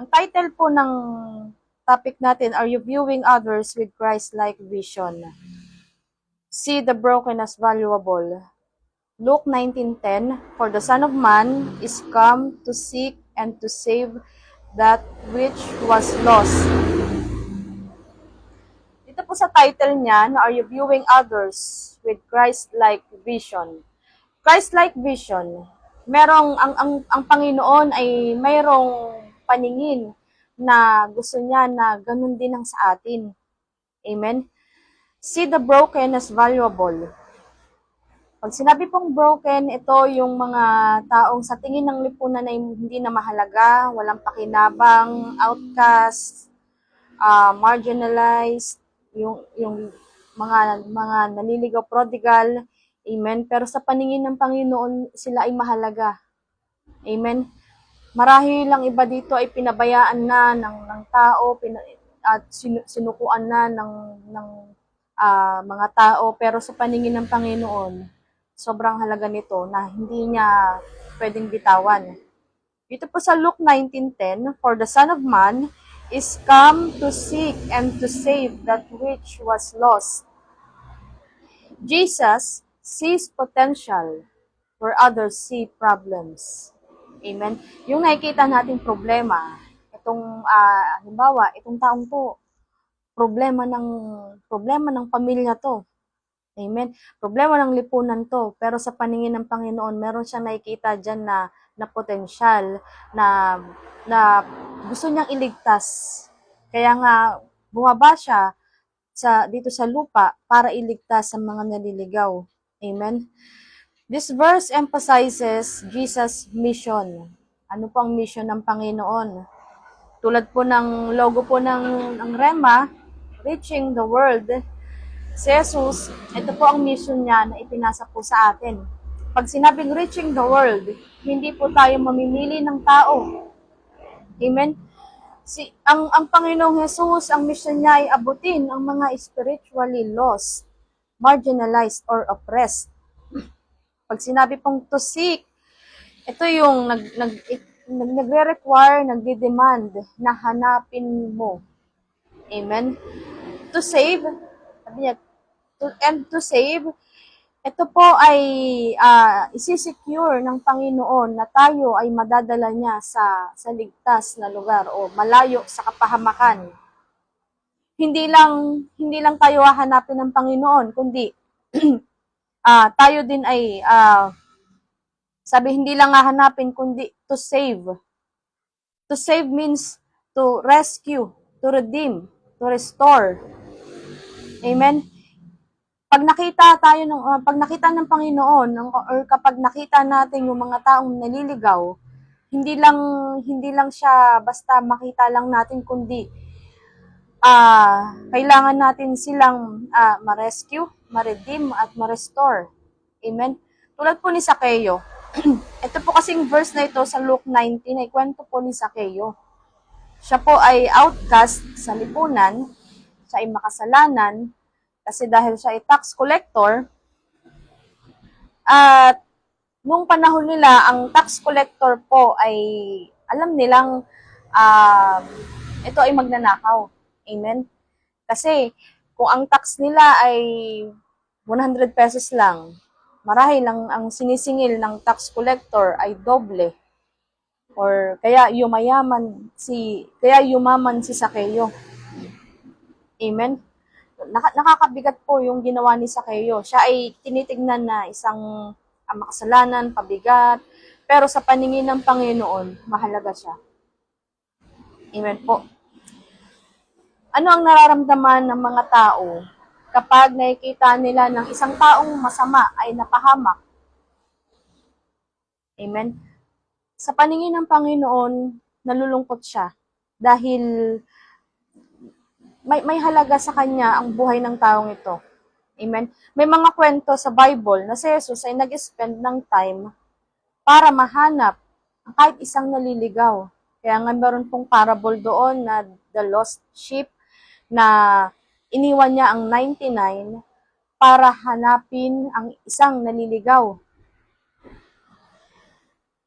Ang title po ng topic natin, Are You Viewing Others with Christ-like Vision? See the broken as valuable. Luke 19:10, For the Son of Man is come to seek and to save that which was lost. Dito po sa title niya, Are You Viewing Others with Christ-like Vision? Christ-like vision, ang Panginoon ay mayroong paningin na gusto niya na ganun din ang sa atin. Amen? See the broken as valuable. Pag sinabi pong broken, ito yung mga taong sa tingin ng lipunan ay hindi na mahalaga, walang pakinabang, outcast, marginalized, yung mga naliligaw, prodigal. Amen. Pero sa paningin ng Panginoon, sila ay mahalaga. Amen. Marahil lang iba dito ay pinabayaan na ng tao at sinukuan na ng mga tao, pero sa paningin ng Panginoon, sobrang halaga nito na hindi niya pwedeng bitawan. Dito po sa Luke 19:10, For the Son of Man is come to seek and to save that which was lost. Jesus sees potential where others see problems. Amen. Yung nakikita nating problema, halimbawa, itong taong to, problema ng pamilya to. Amen. Problema ng lipunan to, pero sa paningin ng Panginoon, meron siyang nakikita diyan na potensyal na gusto niyang iligtas. Kaya nga bumaba siya dito sa lupa para iligtas ang mga naliligaw. Amen. This verse emphasizes Jesus' mission. Ano po ang mission ng Panginoon? Tulad po ng logo po ng Rema, reaching the world. Si Jesus, ito po ang mission niya na ipinasa po sa atin. Pag sinabing reaching the world, hindi po tayo mamimili ng tao. Amen? Ang Panginoong Jesus, ang mission niya ay abutin ang mga spiritually lost, marginalized, or oppressed. Pag sinabi pong to seek, ito yung nagre-require, nagde-demand na hanapin mo. Amen? To save, sabi niya, to save, ito po ay isisecure ng Panginoon na tayo ay madadala niya sa ligtas na lugar o malayo sa kapahamakan. Hindi lang tayo hahanapin ng Panginoon, kundi tayo din ay hindi lang hahanapin kundi to save. To save means to rescue, to redeem, to restore. Amen. Pag nakita ng Panginoon or kapag nakita natin yung mga taong naliligaw, hindi lang siya basta makita lang natin, kundi kailangan natin silang ma-rescue, ma-redeem at ma-restore. Amen. Tulad po ni Zaccheo. Ito po kasing verse na ito sa Luke 19 ay kwento po ni Zaccheo. Siya po ay outcast sa lipunan, siya ay makasalanan, kasi dahil siya ay tax collector, at nung panahon nila, ang tax collector po ay alam nilang ito ay magnanakaw. Amen? Kasi kung ang tax nila ay 100 pesos lang, marahil ang sinisingil ng tax collector ay doble. Or kaya yumaman si Zaccheo. Amen? Nakakabigat po yung ginawa ni Zaccheo. Siya ay tinitignan na isang makasalanan, pabigat, pero sa paningin ng Panginoon, mahalaga siya. Amen po. Ano ang nararamdaman ng mga tao kapag nakikita nila ng isang taong masama ay napahamak? Amen? Sa paningin ng Panginoon, nalulungkot siya dahil may halaga sa kanya ang buhay ng taong ito. Amen? May mga kwento sa Bible na si Jesus ay nag-spend ng time para mahanap ang kahit isang naliligaw. Kaya nga meron pong parable doon na the lost sheep na iniwan niya ang 99 para hanapin ang isang naliligaw.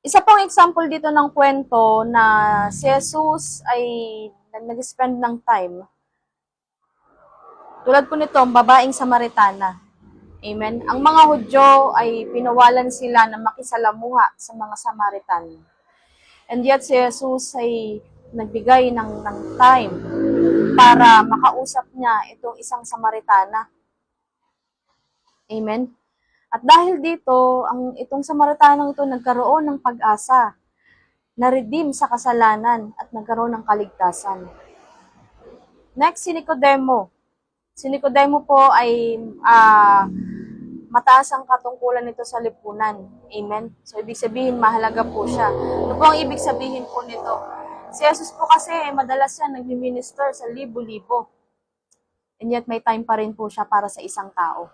Isa pang example dito ng kwento na si Jesus ay nag-spend ng time. Tulad po nito, ang babaeng Samaritana. Amen. Ang mga Hudyo ay pinawalan sila na makisalamuha sa mga Samaritan. And yet si Jesus ay nagbigay ng time para makausap niya itong isang Samaritana. Amen. At dahil dito, itong Samaritanang ito nagkaroon ng pag-asa, na-redeem sa kasalanan at nagkaroon ng kaligtasan. Next, si Nicodemo. Si Nicodemo po ay mataas ang katungkulan nito sa lipunan. Amen? So, ibig sabihin, mahalaga po siya. Ano po ang ibig sabihin po nito? Si Jesus po kasi, madalas siya nag-minister sa libo-libo. And yet, may time pa rin po siya para sa isang tao.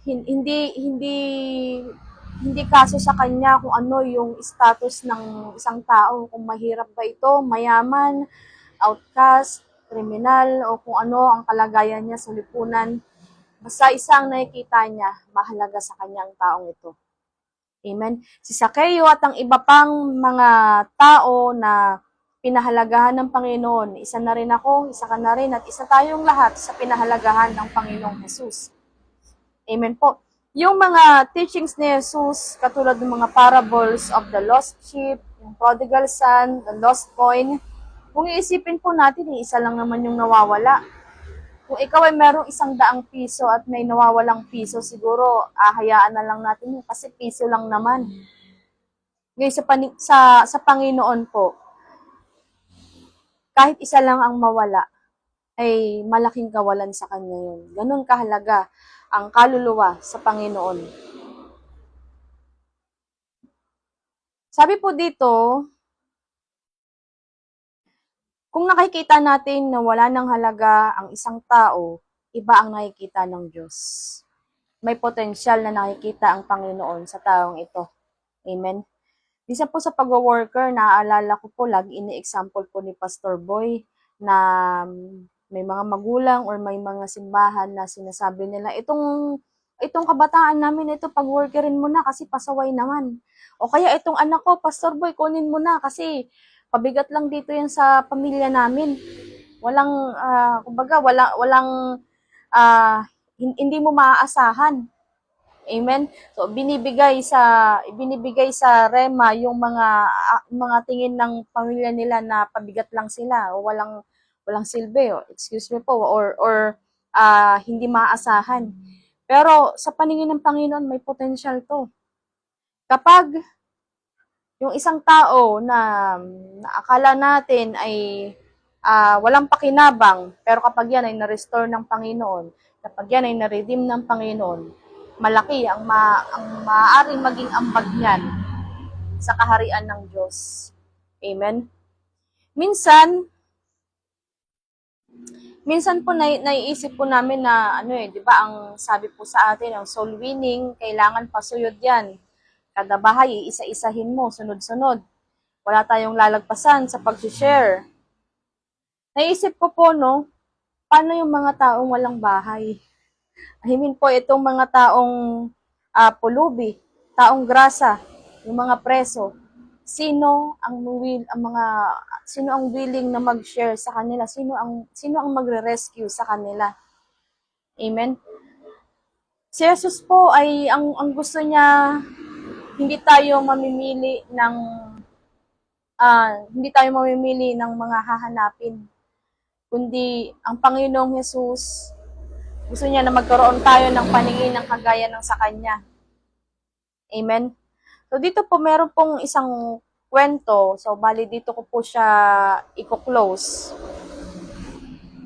Hindi kaso sa kanya kung ano yung status ng isang tao, kung mahirap ba ito, mayaman, outcast, kriminal, o kung ano ang kalagayan niya sa lipunan. Basta isang nakikita niya, mahalaga sa kanyang taong ito. Amen. Si Zaccheo at ang iba pang mga tao na pinahalagahan ng Panginoon. Isa na rin ako, isa ka na rin, at isa tayong lahat sa pinahalagahan ng Panginoong Jesus. Amen po. Yung mga teachings ni Jesus, katulad ng mga parables of the lost sheep, yung prodigal son, the lost coin, kung iisipin po natin, isa lang naman yung nawawala. Kung ikaw ay merong 100 piso at may nawawalang piso, siguro hayaan na lang natin yun kasi piso lang naman. Ngayon sa Panginoon po, kahit isa lang ang mawala, ay malaking kawalan sa Kanya yun. Ganun kahalaga ang kaluluwa sa Panginoon. Sabi po dito, kung nakikita natin na wala ng halaga ang isang tao, iba ang nakikita ng Diyos. May potensyal na nakikita ang Panginoon sa taong ito. Amen. Bisa po sa pag-worker, naaalala ko po, lagi ini-example po ni Pastor Boy na may mga magulang or may mga simbahan na sinasabi nila, itong kabataan namin, ito pag-workerin mo na kasi pasaway naman. O kaya itong anak ko, Pastor Boy, kunin mo na kasi pabigat lang dito yan sa pamilya namin. Walang hindi mo maaasahan. Amen. So binibigay sa rema yung mga tingin ng pamilya nila na pabigat lang sila o walang silbi, excuse me po, or hindi maaasahan. Pero sa paningin ng Panginoon may potential 'to. Kapag yung isang tao na akala natin ay walang pakinabang, pero kapag yan ay na-restore ng Panginoon, kapag yan ay na-redeem ng Panginoon, malaki ang maaaring maging ambag niyan sa kaharian ng Diyos. Amen? Minsan po naiisip po namin na di ba ang sabi po sa atin, ang soul winning, kailangan pasuyod yan. Kada bahay, isa-isahin mo, sunod-sunod. Wala tayong lalagpasan sa pag-share. Naisip ko po, paano yung mga taong walang bahay? I mean po, itong mga taong pulubi, taong grasa, yung mga preso, sino ang willing na mag-share sa kanila? Sino ang magre-rescue sa kanila? Amen. Si Jesus po ay ang gusto niya, hindi tayo mamimili ng mga hahanapin, kundi ang Panginoong Jesus gusto niya na magkaroon tayo ng paningin ng kagaya ng sa Kanya. Amen? So dito po meron pong isang kwento. So bali dito ko po siya i-close.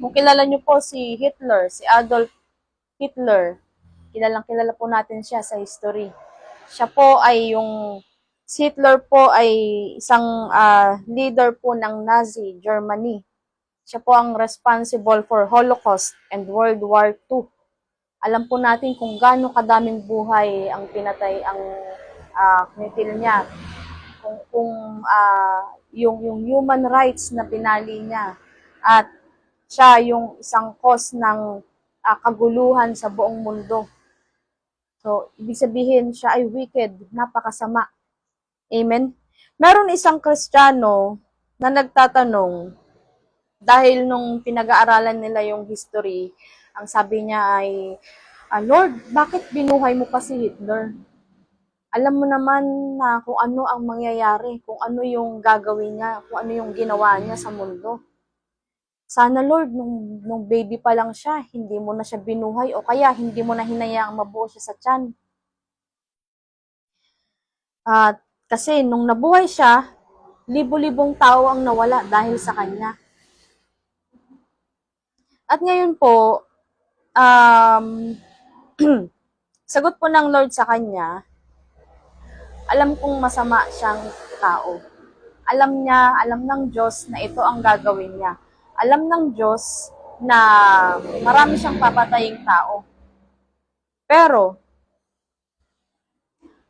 Kung kilala niyo po si Hitler, si Adolf Hitler, kilala po natin siya sa history. Si Hitler po ay isang leader po ng Nazi Germany. Siya po ang responsible for Holocaust and World War II. Alam po natin kung gaano kadaming buhay ang pinatay, ang kinitil niya. Yung human rights na pinali niya. At siya yung isang cause ng kaguluhan sa buong mundo. So, ibig sabihin, siya ay wicked, napakasama. Amen? Meron isang Kristiyano na nagtatanong, dahil nung pinag-aaralan nila yung history, ang sabi niya ay, Lord, bakit binuhay mo pa si Hitler? Alam mo naman na kung ano ang mangyayari, kung ano yung gagawin niya, kung ano yung ginawa niya sa mundo. Sana Lord, nung baby pa lang siya, hindi mo na siya binuhay o kaya hindi mo na hinayaang mabuo siya sa tiyan. At kasi nung nabuhay siya, libo-libong tao ang nawala dahil sa kanya. At ngayon po, sagot po ng Lord sa kanya, alam kong masama siyang tao. Alam niya, alam ng Diyos na ito ang gagawin niya. Alam ng Diyos na marami siyang papataying tao. Pero,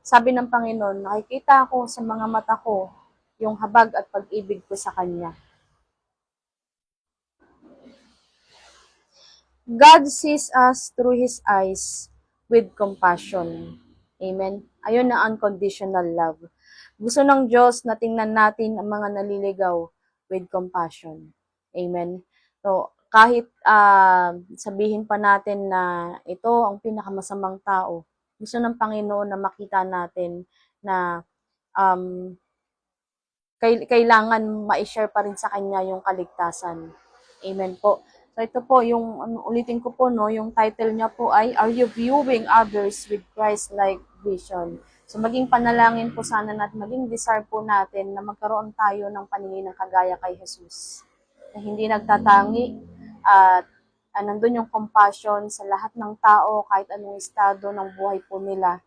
sabi ng Panginoon, nakikita ko sa mga mata ko yung habag at pag-ibig ko sa Kanya. God sees us through His eyes with compassion. Amen. Ayun ang unconditional love. Gusto ng Diyos na tingnan natin ang mga naliligaw with compassion. Amen. So, kahit sabihin pa natin na ito ang pinakamasamang tao, gusto ng Panginoon na makita natin na um, kailangan ma-share pa rin sa Kanya yung kaligtasan. Amen po. So ito po, yung ulitin ko po, no, yung title niya po ay, Are You Viewing Others with Christ-like Vision? So maging panalangin po sana natin, maging desire po natin na magkaroon tayo ng paningin ng kagaya kay Jesus. Na hindi nagtatangi at nandun yung compassion sa lahat ng tao, kahit anong estado ng buhay po nila.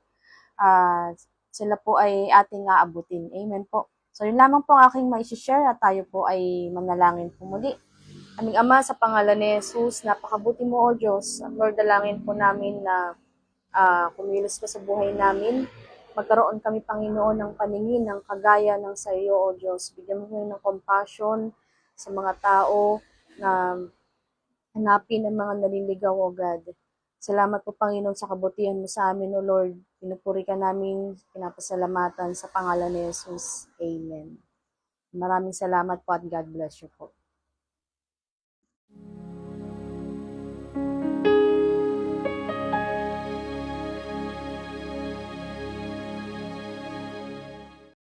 Sila po ay ating aabutin. Amen po. So yun lamang po ang aking mai-share at tayo po ay manalangin po muli. Aming Ama, sa pangalan ni Jesus, napakabuti mo, O Diyos. At Lord, dalangin po namin na kumilos ka sa buhay namin. Magkaroon kami, Panginoon, ng paningin ng kagaya ng sa iyo, O Diyos. Bigyan mo kami ng compassion sa mga tao na hanapin ang mga naliligaw, O God. Salamat po, Panginoon, sa kabutihan mo sa amin, O Lord. Pinupuri ka namin, pinapasalamatan sa pangalan ni Jesus. Amen. Maraming salamat po at God bless you po.